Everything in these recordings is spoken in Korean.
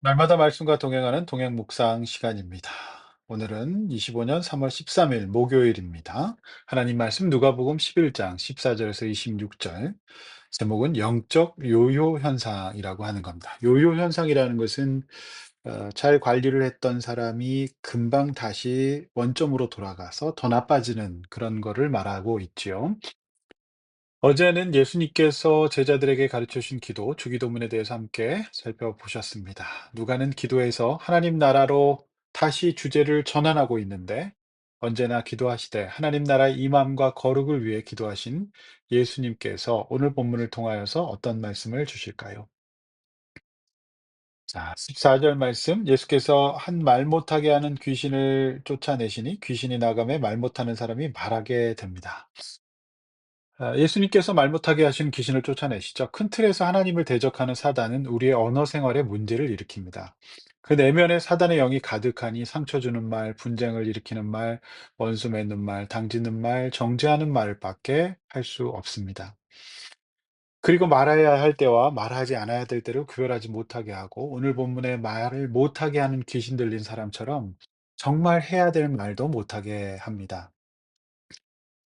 날마다 말씀과 동행하는 동행 묵상 시간입니다. 오늘은 25년 3월 13일 목요일입니다. 하나님 말씀 누가복음 11장 14절에서 26절. 제목은 영적 요요 현상이라고 하는 겁니다. 요요 현상이라는 것은 잘 관리를 했던 사람이 금방 다시 원점으로 돌아가서 더 나빠지는 그런 거를 말하고 있지요. 어제는 예수님께서 제자들에게 가르쳐 주신 기도, 주기도문에 대해서 함께 살펴보셨습니다. 누가는 기도에서 하나님 나라로 다시 주제를 전환하고 있는데 언제나 기도하시되 하나님 나라의 임함과 거룩을 위해 기도하신 예수님께서 오늘 본문을 통하여서 어떤 말씀을 주실까요? 자, 14절 말씀, 예수께서 한 말 못하게 하는 귀신을 쫓아내시니 귀신이 나가매 말 못하는 사람이 말하게 됩니다. 예수님께서 말 못하게 하신 귀신을 쫓아내시죠. 큰 틀에서 하나님을 대적하는 사단은 우리의 언어 생활에 문제를 일으킵니다. 그 내면에 사단의 영이 가득하니 상처 주는 말, 분쟁을 일으키는 말, 원수 맺는 말, 당지는 말, 정죄하는 말밖에 할 수 없습니다. 그리고 말해야 할 때와 말하지 않아야 될 때를 구별하지 못하게 하고 오늘 본문에 말을 못하게 하는 귀신 들린 사람처럼 정말 해야 될 말도 못하게 합니다.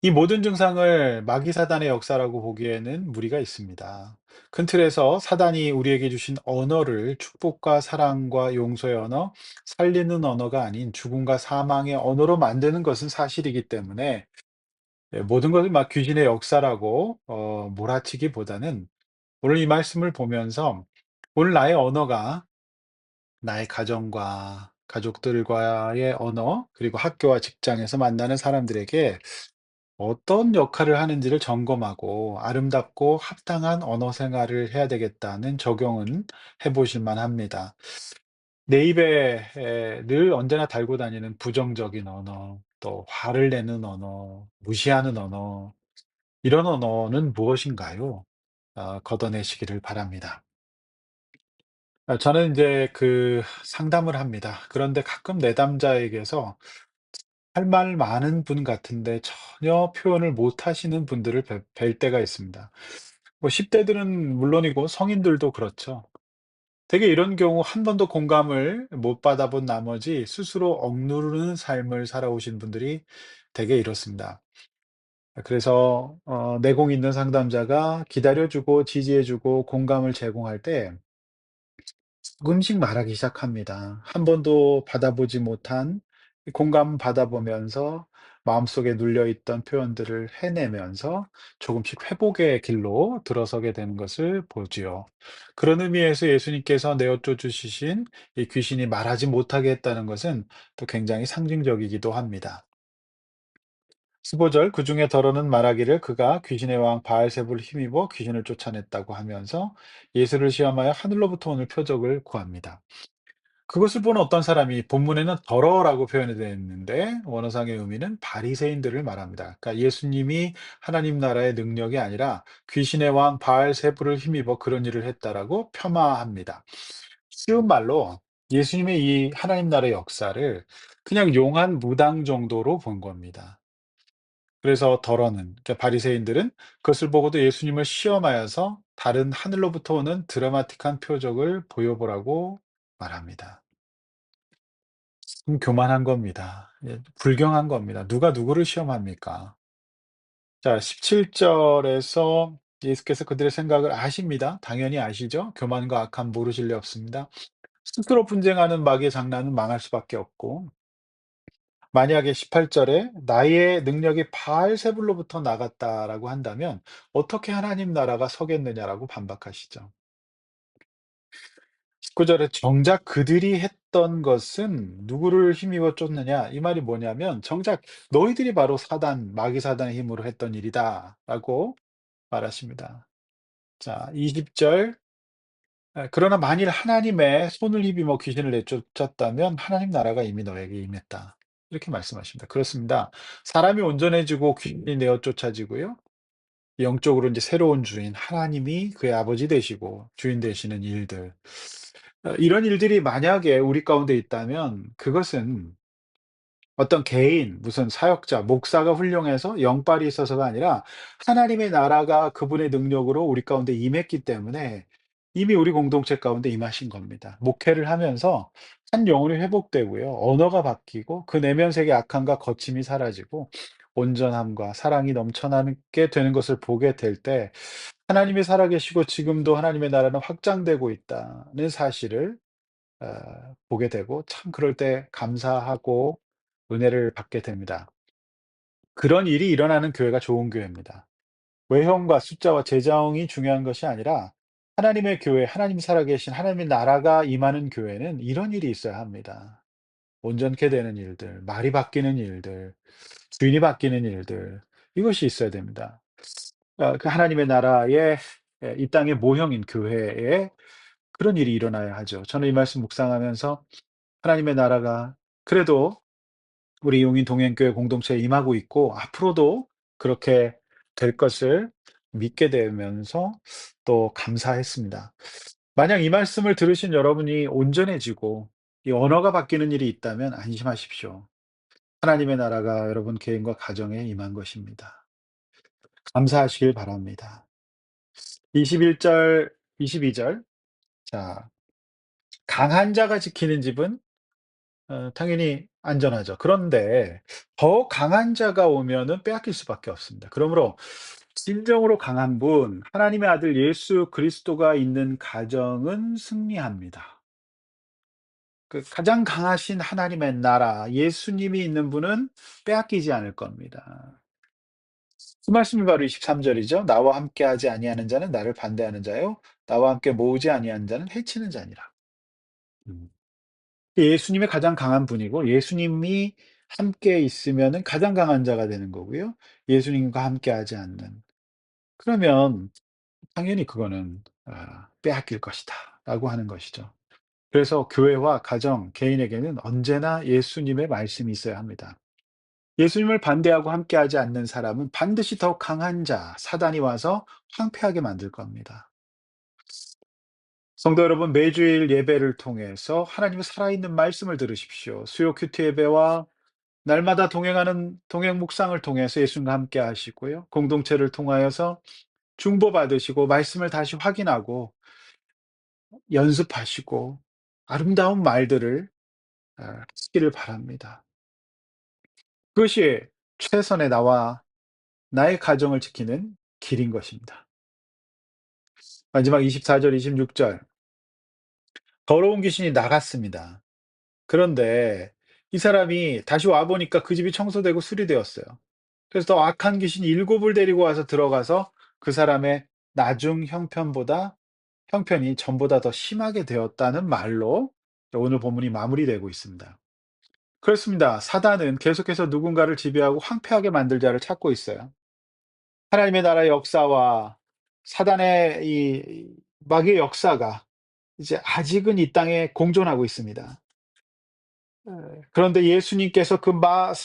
이 모든 증상을 마귀 사단의 역사라고 보기에는 무리가 있습니다. 큰 틀에서 사단이 우리에게 주신 언어를 축복과 사랑과 용서의 언어, 살리는 언어가 아닌 죽음과 사망의 언어로 만드는 것은 사실이기 때문에 모든 것을 막 귀신의 역사라고 몰아치기보다는 오늘 이 말씀을 보면서 오늘 나의 언어가 나의 가정과 가족들과의 언어, 그리고 학교와 직장에서 만나는 사람들에게 어떤 역할을 하는지를 점검하고 아름답고 합당한 언어 생활을 해야 되겠다는 적용은 해 보실 만합니다. 내 입에 늘 언제나 달고 다니는 부정적인 언어, 또 화를 내는 언어, 무시하는 언어, 이런 언어는 무엇인가요? 걷어내시기를 바랍니다. 저는 이제 상담을 합니다. 그런데 가끔 내담자에게서 할 말 많은 분 같은데 전혀 표현을 못 하시는 분들을 뵐 때가 있습니다. 뭐 10 대들은 물론이고 성인들도 그렇죠. 대개 이런 경우 한 번도 공감을 못 받아본 나머지 스스로 억누르는 삶을 살아오신 분들이 대개 이렇습니다. 그래서 내공 있는 상담자가 기다려 주고 지지해 주고 공감을 제공할 때 조금씩 말하기 시작합니다. 한 번도 받아보지 못한 공감 받아보면서 마음속에 눌려 있던 표현들을 해내면서 조금씩 회복의 길로 들어서게 되는 것을 보지요. 그런 의미에서 예수님께서 내어쫓 주시신 이 귀신이 말하지 못하게 했다는 것은 또 굉장히 상징적이기도 합니다. 15절 그중에 더러는 말하기를 그가 귀신의 왕 바알세불을 힘입어 귀신을 쫓아냈다고 하면서 예수를 시험하여 하늘로부터 오는 표적을 구합니다. 그것을 본 어떤 사람이 본문에는 더러라고 표현이 되어 있는데 원어상의 의미는 바리새인들을 말합니다. 그러니까 예수님이 하나님 나라의 능력이 아니라 귀신의 왕 바알세불을 힘입어 그런 일을 했다라고 폄하합니다. 쉬운 말로 예수님의 이 하나님 나라의 역사를 그냥 용한 무당 정도로 본 겁니다. 그래서 더러는 그러니까 바리새인들은 그것을 보고도 예수님을 시험하여서 다른 하늘로부터 오는 드라마틱한 표적을 보여보라고 말합니다. 교만한 겁니다. 불경한 겁니다. 누가 누구를 시험합니까? 자, 17 절에서 예수께서 그들의 생각을 아십니다. 당연히 아시죠. 교만과 악함 모르실 리 없습니다. 스스로 분쟁하는 마귀의 장난은 망할 수밖에 없고 만약에 18 절에 "나의 능력이 바알세불로부터 나갔다."라고 한다면 어떻게 하나님 나라가 서겠느냐라고 반박하시죠. 19 절에 "정작 그들이 했던 것은 누구를 힘입어 쫓느냐." 이 말이 뭐냐면 정작 "너희들이 바로 사단, 마귀 사단의 힘으로 했던 일이다."라고 말하십니다. 자, 20 절 "그러나 만일 하나님의 손을 힘입어 귀신을 내쫓았다면 하나님 나라가 이미 너에게 임했다." 이렇게 말씀하십니다. 그렇습니다. 사람이 온전해지고 귀신이 내어 쫓아지고요. 영적으로 이제 새로운 주인 하나님이 그의 아버지 되시고 주인 되시는 일들. 이런 일들이 만약에 우리 가운데 있다면 그것은 어떤 개인, 무슨 사역자, 목사가 훌륭해서 영빨이 있어서가 아니라 하나님의 나라가 그분의 능력으로 우리 가운데 임했기 때문에 이미 우리 공동체 가운데 임하신 겁니다. 목회를 하면서 한 영혼이 회복되고요. 언어가 바뀌고 그 내면 세계 악함과 거침이 사라지고 온전함과 사랑이 넘쳐나게 되는 것을 보게 될 때 하나님이 살아계시고 지금도 하나님의 나라는 확장되고 있다는 사실을 보게 되고 참 그럴 때 감사하고 은혜를 받게 됩니다. 그런 일이 일어나는 교회가 좋은 교회입니다. 외형과 숫자와 제자형이 중요한 것이 아니라 하나님의 교회, 하나님이 살아계신 하나님의 나라가 임하는 교회는 이런 일이 있어야 합니다. 온전케 되는 일들, 말이 바뀌는 일들, 주인이 바뀌는 일들, 이것이 있어야 됩니다. 그 하나님의 나라의 이 땅의 모형인 교회에 그런 일이 일어나야 하죠. 저는 이 말씀 묵상하면서 하나님의 나라가 그래도 우리 용인 동행교회 공동체에 임하고 있고 앞으로도 그렇게 될 것을 믿게 되면서 또 감사했습니다. 만약 이 말씀을 들으신 여러분이 온전해지고 이 언어가 바뀌는 일이 있다면 안심하십시오. 하나님의 나라가 여러분 개인과 가정에 임한 것입니다. 감사하시길 바랍니다. 21절, 22절. 자, 강한 자가 지키는 집은 당연히 안전하죠. 그런데 더 강한 자가 오면은 빼앗길 수밖에 없습니다. 그러므로 진정으로 강한 분, 하나님의 아들 예수 그리스도가 있는 가정은 승리합니다. 그 가장 강하신 하나님의 나라, 예수님이 있는 분은 빼앗기지 않을 겁니다. 그 말씀이 바로 23 절이죠. "나와 함께하지 아니하는 자는 나를 반대하는 자요 나와 함께 모으지 아니하는 자는 해치는 자니라." 음. 예수님이 가장 강한 분이고 예수님이 함께 있으면은 가장 강한 자가 되는 거고요. 예수님과 함께하지 않는. 그러면 당연히 그거는 빼앗길 것이다라고 하는 것이죠. 그래서 교회와 가정, 개인에게는 언제나 예수님의 말씀이 있어야 합니다. 예수님을 반대하고 함께하지 않는 사람은 반드시 더 강한 자, 사단이 와서 황폐하게 만들 겁니다. 성도 여러분, 매주일 예배를 통해서 하나님의 살아있는 말씀을 들으십시오. 수요 큐티 예배와 날마다 동행하는 동행 묵상을 통해서 예수님과 함께 하시고요. 공동체를 통하여서 중보받으시고 말씀을 다시 확인하고 연습하시고 아름다운 말들을 하시기를 바랍니다. 그것이 최선의 나와 나의 가정을 지키는 길인 것입니다. 마지막 24절, 26절. 더러운 귀신이 나갔습니다. 그런데 이 사람이 다시 와 보니까 그 집이 청소되고 수리되었어요. 그래서 더 악한 귀신이 일곱을 데리고 와서 들어가서 그 사람의 나중 형편이 전보다 더 심하게 되었다는 말로 오늘 본문이 마무리되고 있습니다. 그렇습니다. 사단은 계속해서 누군가를 지배하고 황폐하게 만들 자를 찾고 있어요. 하나님의 나라의 역사와 사단의 이 마귀의 역사가 이제 아직은 이 땅에 공존하고 있습니다. 그런데 예수님께서 그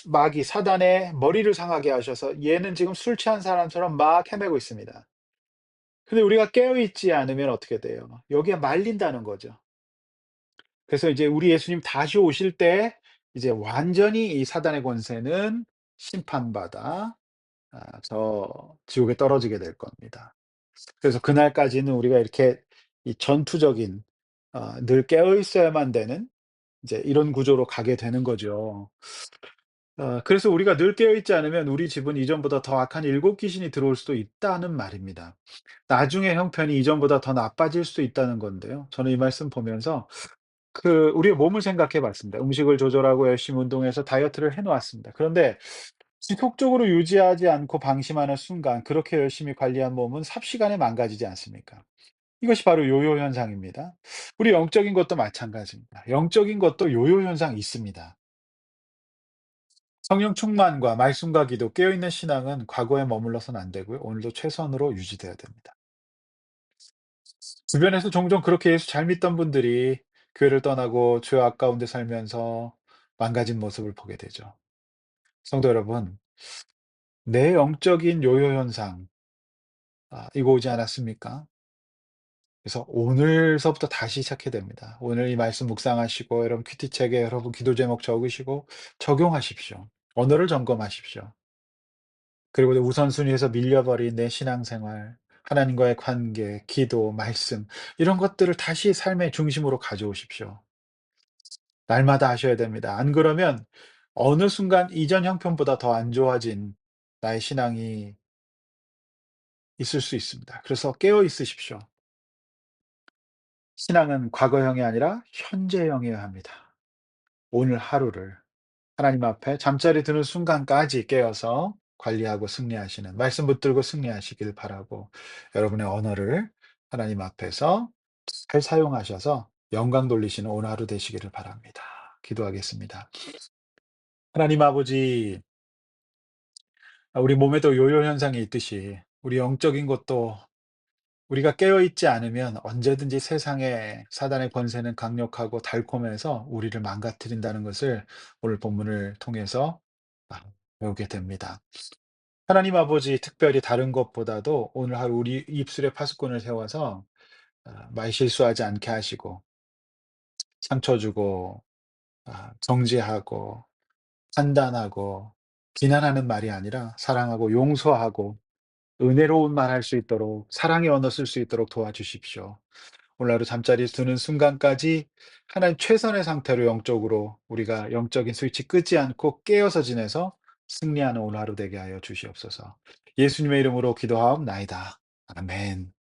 마귀 사단의 머리를 상하게 하셔서 얘는 지금 술 취한 사람처럼 막 헤매고 있습니다. 근데 우리가 깨어 있지 않으면 어떻게 돼요? 여기에 말린다는 거죠. 그래서 이제 우리 예수님 다시 오실 때 이제 완전히 이 사단의 권세는 심판받아 저 지옥에 떨어지게 될 겁니다. 그래서 그날까지는 우리가 이렇게 이 전투적인 늘 깨어 있어야만 되는 이제 이런 구조로 가게 되는 거죠. 그래서 우리가 늘 깨어 있지 않으면 우리 집은 이전보다 더 악한 일곱 귀신이 들어올 수도 있다는 말입니다. 나중에 형편이 이전보다 더 나빠질 수도 있다는 건데요. 저는 이 말씀 보면서 우리의 몸을 생각해 봤습니다. 음식을 조절하고 열심히 운동해서 다이어트를 해 놓았습니다. 그런데 지속적으로 유지하지 않고 방심하는 순간 그렇게 열심히 관리한 몸은 삽시간에 망가지지 않습니까? 이것이 바로 요요 현상입니다. 우리 영적인 것도 마찬가지입니다. 영적인 것도 요요 현상이 있습니다. 성령 충만과 말씀과 기도, 깨어있는 신앙은 과거에 머물러서는 안 되고요. 오늘도 최선으로 유지돼야 됩니다. 주변에서 종종 그렇게 예수 잘 믿던 분들이 교회를 떠나고 죄악 가운데 살면서 망가진 모습을 보게 되죠. 성도 여러분, 내 영적인 요요 현상, 이거 오지 않았습니까? 그래서 오늘서부터 다시 시작해야 됩니다. 오늘 이 말씀 묵상하시고 여러분 큐티책에 여러분 기도 제목 적으시고 적용하십시오. 언어를 점검하십시오. 그리고 우선순위에서 밀려버린 내 신앙생활, 하나님과의 관계, 기도, 말씀 이런 것들을 다시 삶의 중심으로 가져오십시오. 날마다 하셔야 됩니다. 안 그러면 어느 순간 이전 형편보다 더 안 좋아진 나의 신앙이 있을 수 있습니다. 그래서 깨어 있으십시오. 신앙은 과거형이 아니라 현재형이어야 합니다. 오늘 하루를 하나님 앞에 잠자리 드는 순간까지 깨어서 관리하고 승리하시는 말씀 붙들고 승리하시길 바라고 여러분의 언어를 하나님 앞에서 잘 사용하셔서 영광 돌리시는 오늘 하루 되시기를 바랍니다. 기도하겠습니다. 하나님 아버지, 우리 몸에도 요요 현상이 있듯이 우리 영적인 것도 우리가 깨어 있지 않으면 언제든지 세상에 사단의 권세는 강력하고 달콤해서 우리를 망가뜨린다는 것을 오늘 본문을 통해서 배우게 됩니다. 하나님 아버지, 특별히 다른 것보다도 오늘 하루 우리 입술에 파수꾼을 세워서 말실수하지 않게 하시고 상처 주고 정죄하고 판단하고 비난하는 말이 아니라 사랑하고 용서하고 은혜로운 말 할 수 있도록 사랑의 언어 쓸 수 있도록 도와주십시오. 오늘 하루 잠자리 드는 순간까지 하나님 최선의 상태로 영적으로 우리가 영적인 스위치 끄지 않고 깨어서 지내서 승리하는 오늘 하루 되게 하여 주시옵소서. 예수님의 이름으로 기도하옵나이다. 아멘.